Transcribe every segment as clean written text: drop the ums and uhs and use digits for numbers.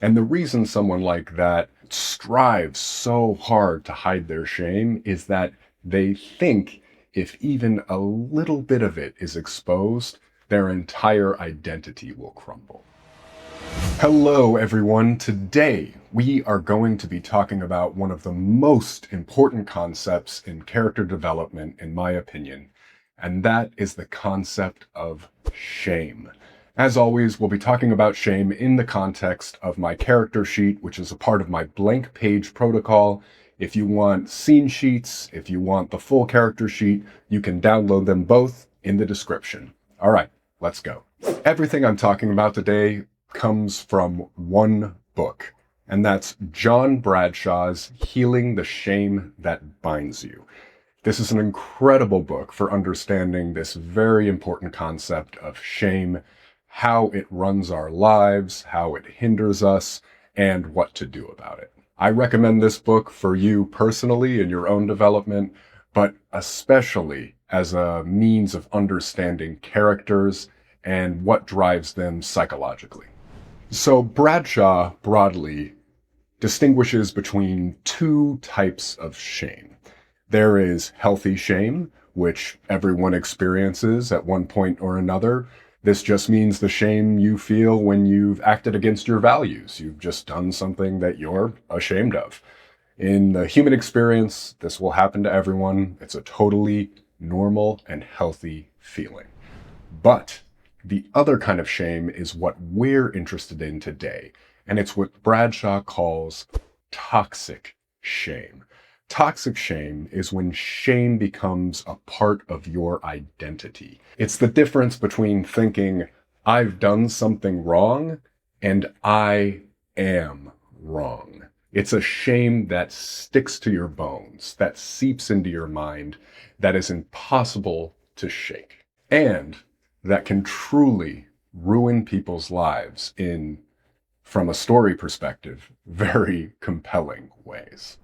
And the reason someone like that strives so hard to hide their shame is that they think if even a little bit of it is exposed, their entire identity will crumble. Hello, everyone. Today, we are going to be talking about one of the most important concepts in character development, in my opinion, and that is the concept of shame. As always, we'll be talking about shame in the context of my character sheet, which is a part of my blank page protocol. If you want scene sheets, if you want the full character sheet, you can download them both in the description. All right, let's go. Everything I'm talking about today comes from one book, and that's John Bradshaw's Healing the Shame That Binds You. This is an incredible book for understanding this very important concept of shame, how it runs our lives, how it hinders us, and what to do about it. I recommend this book for you personally in your own development, but especially as a means of understanding characters and what drives them psychologically. So Bradshaw broadly distinguishes between two types of shame. There is healthy shame, which everyone experiences at one point or another. This just means the shame you feel when you've acted against your values. You've just done something that you're ashamed of. In the human experience, this will happen to everyone. It's a totally normal and healthy feeling. But the other kind of shame is what we're interested in today, and it's what Bradshaw calls toxic shame. Toxic shame is when shame becomes a part of your identity. It's the difference between thinking, I've done something wrong, and I am wrong. It's a shame that sticks to your bones, that seeps into your mind, that is impossible to shake. And that can truly ruin people's lives in, from a story perspective, very compelling ways.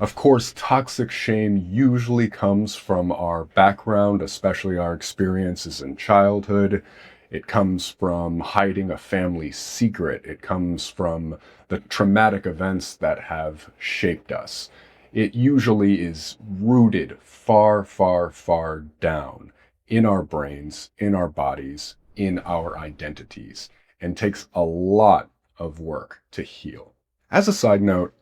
Of course, toxic shame usually comes from our background, especially our experiences in childhood. It comes from hiding a family secret. It comes from the traumatic events that have shaped us. It usually is rooted far, far, far down in our brains, in our bodies, in our identities, and takes a lot of work to heal. As a side note,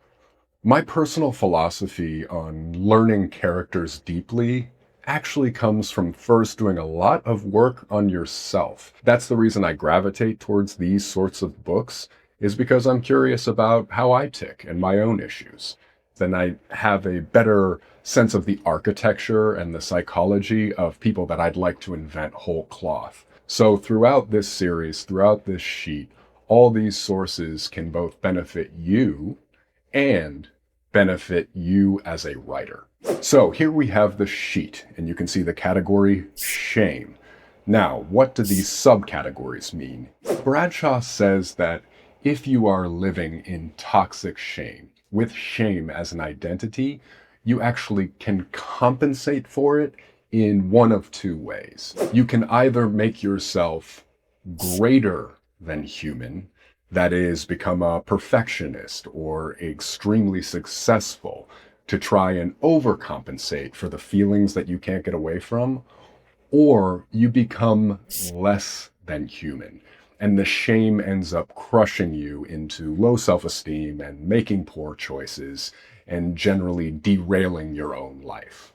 my personal philosophy on learning characters deeply actually comes from first doing a lot of work on yourself. That's the reason I gravitate towards these sorts of books, is because I'm curious about how I tick and my own issues. Then I have a better sense of the architecture and the psychology of people that I'd like to invent whole cloth. So throughout this series, throughout this sheet, all these sources can both benefit you and benefit you as a writer. So here we have the sheet, and you can see the category shame. Now, what do these subcategories mean? Bradshaw says that if you are living in toxic shame, with shame as an identity, you actually can compensate for it in one of two ways. You can either make yourself greater than human, that is, become a perfectionist or extremely successful to try and overcompensate for the feelings that you can't get away from, or you become less than human. And the shame ends up crushing you into low self-esteem and making poor choices and generally derailing your own life.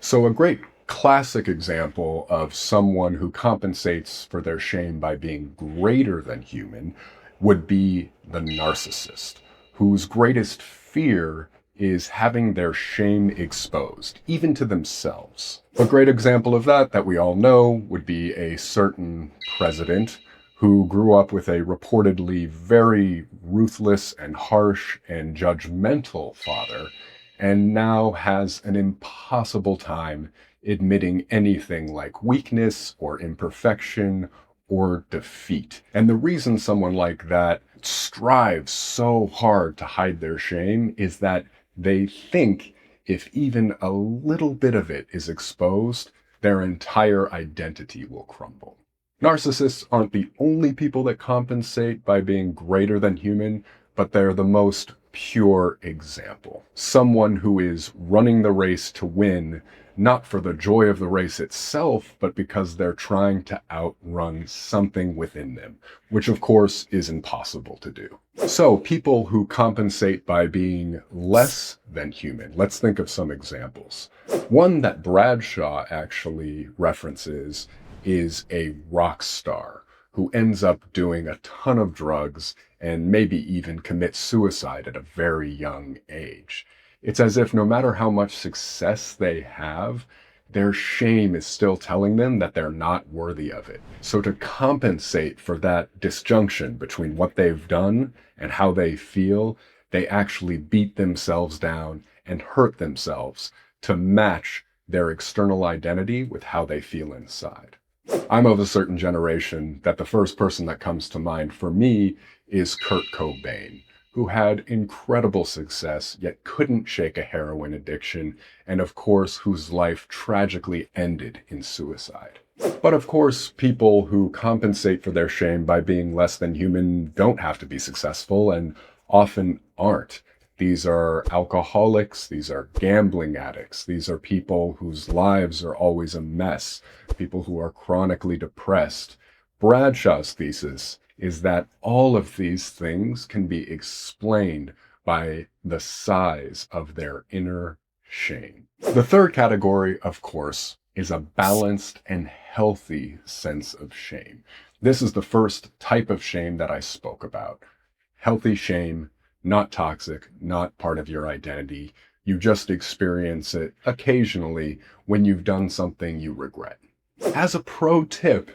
So a great classic example of someone who compensates for their shame by being greater than human would be the narcissist, whose greatest fear is having their shame exposed, even to themselves. A great example of that we all know would be a certain president who grew up with a reportedly very ruthless and harsh and judgmental father, and now has an impossible time admitting anything like weakness or imperfection or defeat. And the reason someone like that strives so hard to hide their shame is that they think if even a little bit of it is exposed, their entire identity will crumble. Narcissists aren't the only people that compensate by being greater than human, but they're the most pure example. Someone who is running the race to win, not for the joy of the race itself, but because they're trying to outrun something within them, which of course is impossible to do. So people who compensate by being less than human, let's think of some examples. One that Bradshaw actually references is a rock star who ends up doing a ton of drugs and maybe even commits suicide at a very young age. It's as if no matter how much success they have, their shame is still telling them that they're not worthy of it. So to compensate for that disjunction between what they've done and how they feel, they actually beat themselves down and hurt themselves to match their external identity with how they feel inside. I'm of a certain generation that the first person that comes to mind for me is Kurt Cobain, who had incredible success, yet couldn't shake a heroin addiction, and of course, whose life tragically ended in suicide. But of course, people who compensate for their shame by being less than human don't have to be successful, and often aren't. These are alcoholics, these are gambling addicts, these are people whose lives are always a mess, people who are chronically depressed. Bradshaw's thesis is that all of these things can be explained by the size of their inner shame. The third category, of course, is a balanced and healthy sense of shame. This is the first type of shame that I spoke about. Healthy shame, not toxic, not part of your identity. You just experience it occasionally when you've done something you regret. As a pro tip,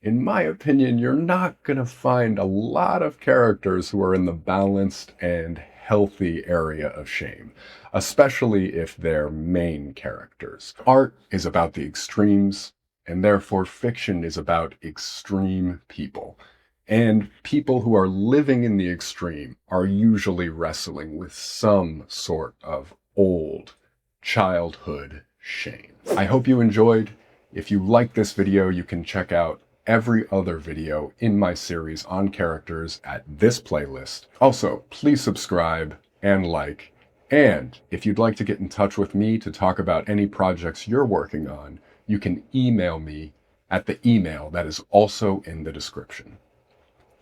in my opinion, you're not going to find a lot of characters who are in the balanced and healthy area of shame, especially if they're main characters. Art is about the extremes, and therefore fiction is about extreme people. And people who are living in the extreme are usually wrestling with some sort of old childhood shame. I hope you enjoyed. If you like this video, you can check out every other video in my series on characters at this playlist. Also, please subscribe and like. And if you'd like to get in touch with me to talk about any projects you're working on, you can email me at the email that is also in the description.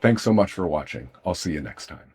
Thanks so much for watching. I'll see you next time.